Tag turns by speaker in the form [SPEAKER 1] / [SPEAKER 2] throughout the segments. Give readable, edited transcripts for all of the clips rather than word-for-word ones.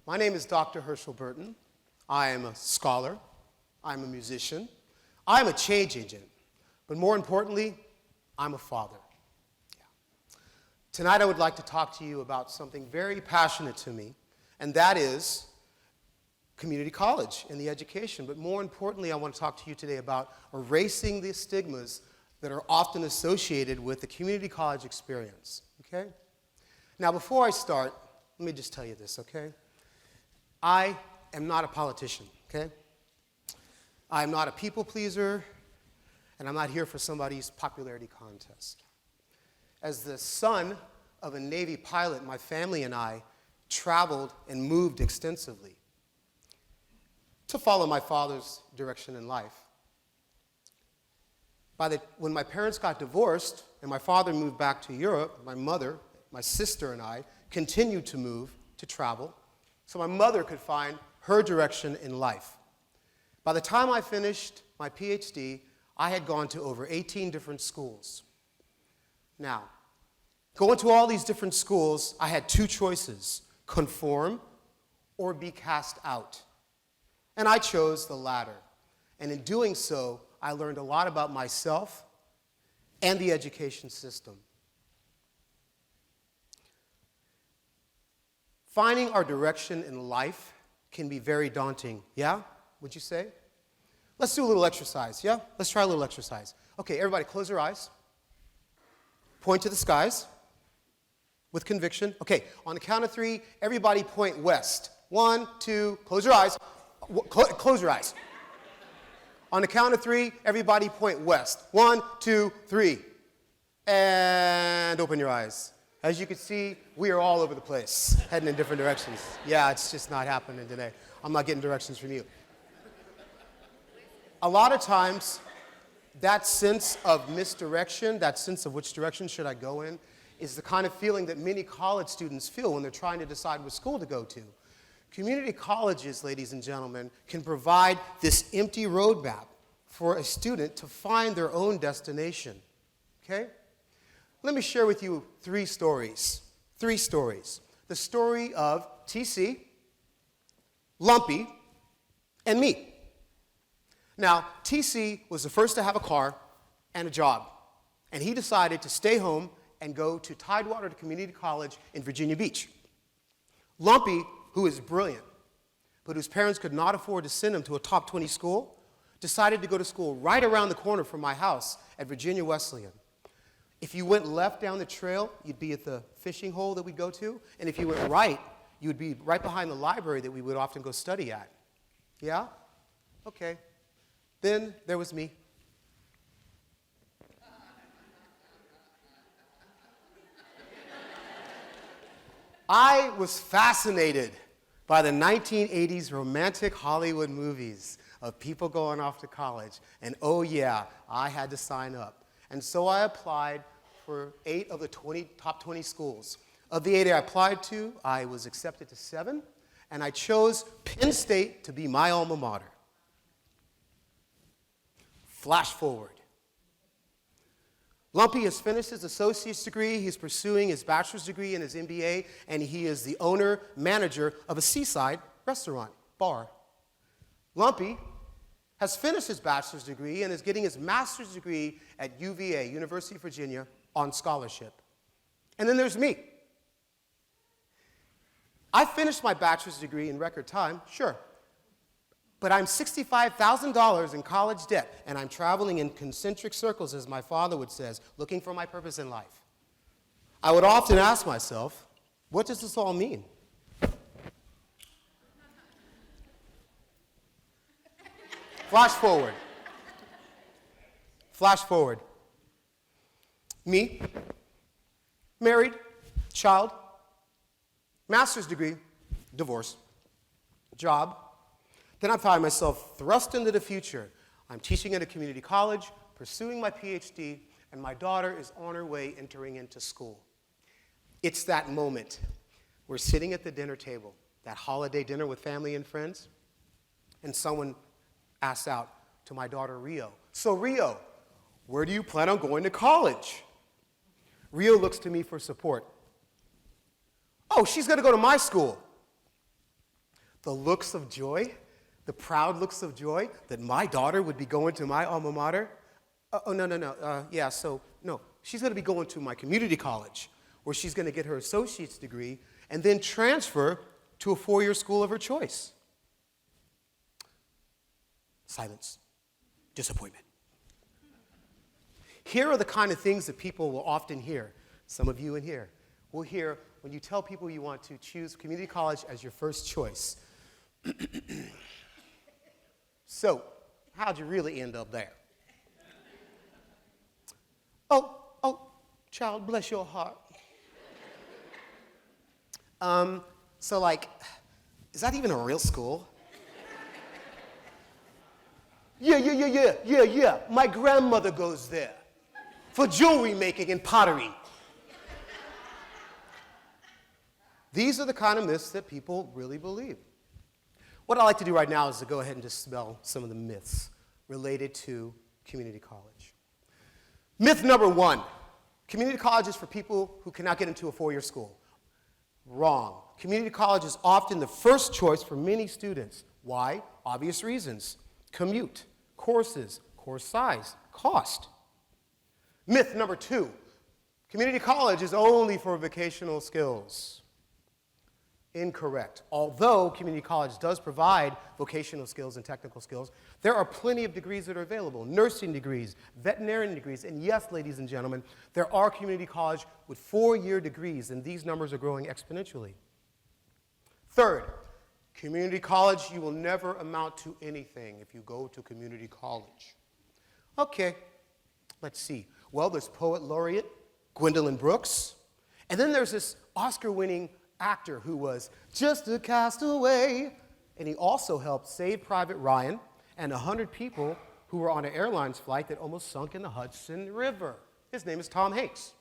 [SPEAKER 1] My name is Dr. Hurshel Burton. I am a scholar. I'm a musician. I'm a change agent. But more importantly, I'm a father. Yeah. Tonight I would like to talk to you about something very passionate to me, and that is community college and the education. But more importantly, I want to talk to you today about erasing the stigmas that are often associated with the community college experience. Okay? Now, before I start, let me just tell you this, okay? I am not a politician, okay? I am not a people pleaser, and I'm not here for somebody's popularity contest. As the son of a Navy pilot, my family and I traveled and moved extensively to follow my father's direction in life. When my parents got divorced and my father moved back to Europe, my mother, my sister, and I continued to move, to travel, so my mother could find her direction in life. By the time I finished my PhD, I had gone to over 18 different schools. Now, going to all these different schools, I had two choices: conform or be cast out. And I chose the latter. And in doing so, I learned a lot about myself and the education system. Finding our direction in life can be very daunting, yeah? Would you say? Let's do a little exercise, yeah? Let's try a little exercise. Okay, everybody close your eyes. Point to the skies with conviction. Okay, on the count of three, everybody point west. 1, 2, close your eyes. Close your eyes. On the count of three, everybody point west. 1, 2, 3. And open your eyes. As you can see, we are all over the place, heading in different directions. Yeah, it's just not happening today. I'm not getting directions from you. A lot of times, that sense of misdirection, that sense of which direction should I go in, is the kind of feeling that many college students feel when they're trying to decide what school to go to. Community colleges, ladies and gentlemen, can provide this empty roadmap for a student to find their own destination. Okay? Let me share with you three stories. The story of TC, Lumpy, and me. Now, TC was the first to have a car and a job, and he decided to stay home and go to Tidewater Community College in Virginia Beach. Lumpy, who is brilliant, but whose parents could not afford to send him to a top 20 school, decided to go to school right around the corner from my house at Virginia Wesleyan. If you went left down the trail, you'd be at the fishing hole that we'd go to, and if you went right, you would be right behind the library that we would often go study at. Yeah? Okay. Then there was me. I was fascinated by the 1980s romantic Hollywood movies of people going off to college. And oh yeah, I had to sign up. And so I applied for 8 of the top 20 schools. Of the 8 I applied to, I was accepted to 7, and I chose Penn State to be my alma mater. Flash forward. Lumpy has finished his associate's degree, he's pursuing his bachelor's degree and his MBA, and he is the owner, manager of a seaside restaurant, bar. Lumpy has finished his bachelor's degree and is getting his master's degree at UVA, University of Virginia, on scholarship. And then there's me. I finished my bachelor's degree in record time, sure, but I'm $65,000 in college debt, and I'm traveling in concentric circles, as my father would say, looking for my purpose in life. I would often ask myself, what does this all mean? Flash forward. Me, married, child, master's degree, divorce, job. Then I find myself thrust into the future. I'm teaching at a community college, pursuing my PhD, and my daughter is on her way entering into school. It's that moment. We're sitting at the dinner table, that holiday dinner with family and friends, and someone asks out to my daughter, Rio, "So Rio, where do you plan on going to college?" Rio looks to me for support. "Oh, she's going to go to my school." the looks of joy, the proud looks of joy that my daughter would be going to my alma mater. No, she's going to be going to my community college where she's going to get her associate's degree and then transfer to a four-year school of her choice. Silence. Disappointment. Here are the kind of things that people will often hear. Some of you in here will hear when you tell people you want to choose community college as your first choice. So, how'd you really end up there? Oh, child, bless your heart. Is that even a real school? Yeah. My grandmother goes there for jewelry making and pottery. These are the kind of myths that people really believe. What I'd like to do right now is to go ahead and dispel some of the myths related to community college. Myth number one, community college is for people who cannot get into a four-year school. Wrong. Community college is often the first choice for many students. Why? Obvious reasons. Commute, courses, course size, cost. Myth number two, community college is only for vocational skills. Incorrect. Although community college does provide vocational skills and technical skills, there are plenty of degrees that are available. Nursing degrees, veterinarian degrees, and yes, ladies and gentlemen, there are community college with four-year degrees, and these numbers are growing exponentially. Third, community college, you will never amount to anything if you go to community college. Okay, let's see. Well, there's poet laureate Gwendolyn Brooks, and then there's this Oscar-winning actor who was just a castaway, and he also helped save Private Ryan and 100 people who were on an airlines flight that almost sunk in the Hudson River. His name is Tom Hanks.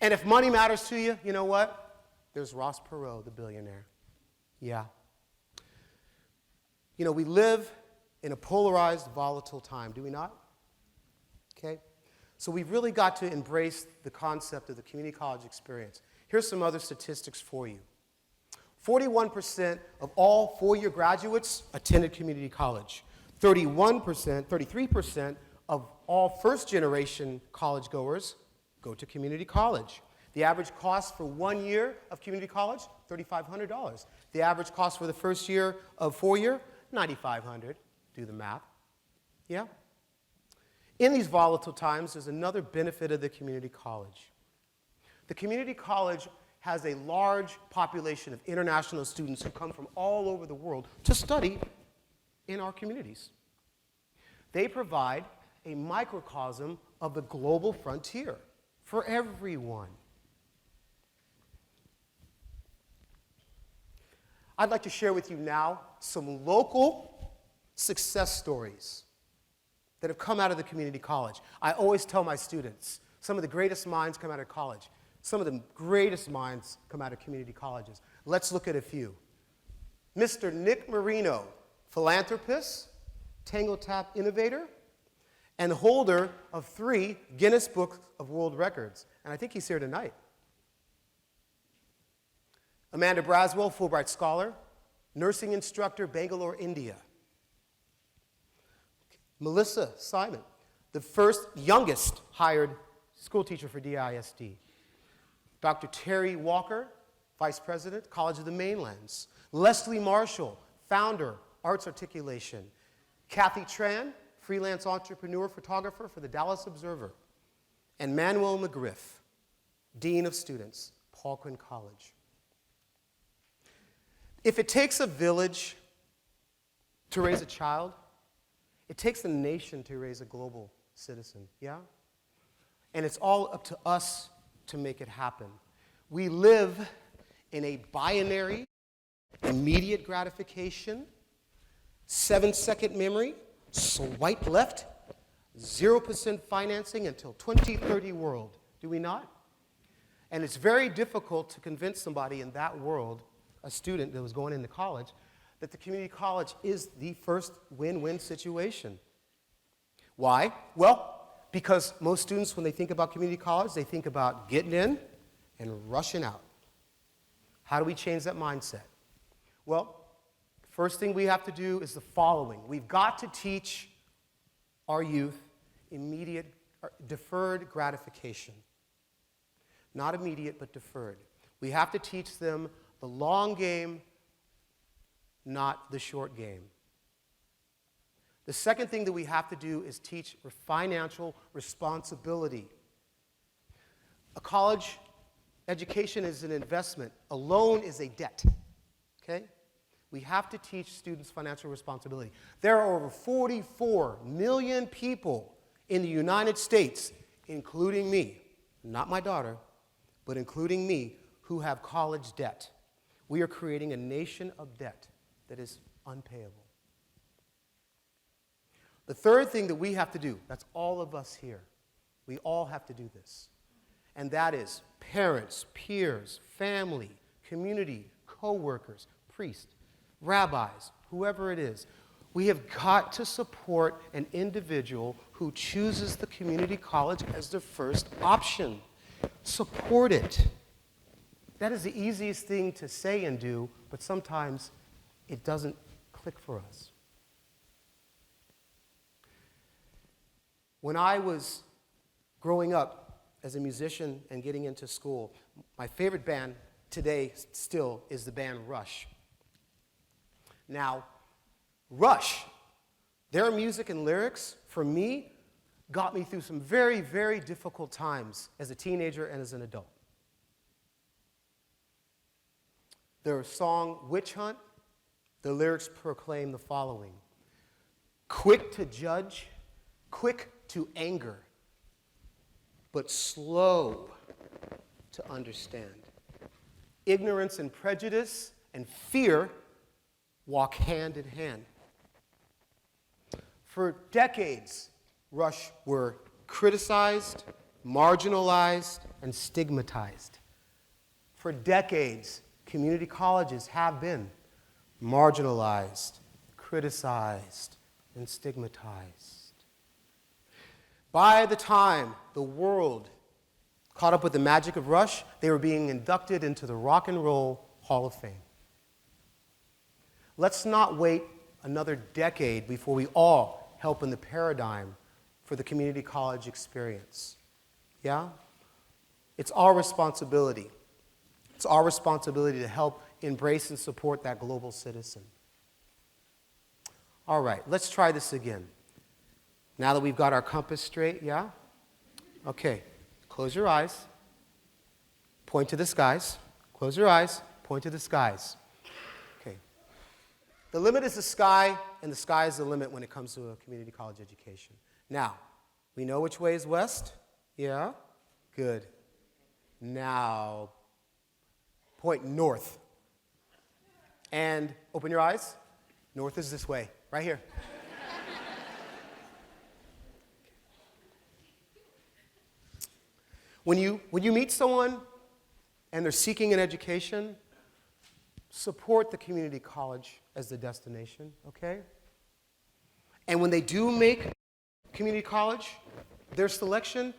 [SPEAKER 1] And if money matters to you, you know what? There's Ross Perot, the billionaire. Yeah. You know, we live in a polarized, volatile time, do we not? Okay? So we've really got to embrace the concept of the community college experience. Here's some other statistics for you. 41% of all four-year graduates attended community college. 33% of all first-generation college goers go to community college. The average cost for 1 year of community college, $3,500. The average cost for the first year of four-year, $9,500. Do the math. Yeah? In these volatile times, there's another benefit of the community college. The community college has a large population of international students who come from all over the world to study in our communities. They provide a microcosm of the global frontier for everyone. I'd like to share with you now some local success stories that have come out of the community college. I always tell my students, some of the greatest minds come out of college. Some of the greatest minds come out of community colleges. Let's look at a few. Mr. Nick Marino, philanthropist, Tango Tap innovator, and holder of 3 Guinness Book of World Records. And I think he's here tonight. Amanda Braswell, Fulbright scholar, nursing instructor, Bangalore, India. Melissa Simon, the first youngest hired school teacher for DISD. Dr. Terry Walker, Vice President, College of the Mainlands. Leslie Marshall, founder, Arts Articulation. Kathy Tran, freelance entrepreneur, photographer for the Dallas Observer. And Manuel McGriff, Dean of Students, Paul Quinn College. If it takes a village to raise a child, it takes a nation to raise a global citizen, yeah? And it's all up to us to make it happen. We live in a binary, immediate gratification, 7-second memory, swipe left, 0% financing until 2030 world, do we not? And it's very difficult to convince somebody in that world, a student that was going into college, that the community college is the first win-win situation. Why? Well, because most students, when they think about community college, they think about getting in and rushing out. How do we change that mindset? Well, First thing we have to do is the following. We've got to teach our youth deferred gratification. Not immediate, but deferred. We have to teach them the long game, not the short game. The second thing that we have to do is teach financial responsibility. A college education is an investment. A loan is a debt. Okay? We have to teach students financial responsibility. There are over 44 million people in the United States, including me, not my daughter, but including me, who have college debt. We are creating a nation of debt that is unpayable. The third thing that we have to do, that's all of us here, we all have to do this, and that is parents, peers, family, community, co-workers, priests, rabbis, whoever it is. We have got to support an individual who chooses the community college as their first option. Support it. That is the easiest thing to say and do, but sometimes it doesn't click for us. When I was growing up as a musician and getting into school, my favorite band today still is the band Rush. Now, Rush, their music and lyrics, for me, got me through some very, very difficult times as a teenager and as an adult. Their song, Witch Hunt, the lyrics proclaim the following: quick to judge, quick to anger, but slow to understand. Ignorance and prejudice and fear walk hand in hand. For decades, Rush were criticized, marginalized, and stigmatized. For decades, community colleges have been marginalized, criticized, and stigmatized. By the time the world caught up with the magic of Rush, they were being inducted into the Rock and Roll Hall of Fame. Let's not wait another decade before we all help in the paradigm for the community college experience. Yeah? It's our responsibility. It's our responsibility to help embrace and support that global citizen. All right, let's try this again. Now that we've got our compass straight, yeah? Okay, close your eyes. Point to the skies. Close your eyes. Point to the skies. Okay. The limit is the sky, and the sky is the limit when it comes to a community college education. Now, we know which way is west? Yeah? Good. Now, point north. And open your eyes. North is this way, right here. When you meet someone and they're seeking an education, support the community college as the destination, okay? And when they do make community college, their selection,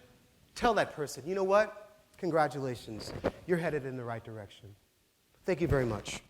[SPEAKER 1] tell that person, you know what? Congratulations, you're headed in the right direction. Thank you very much.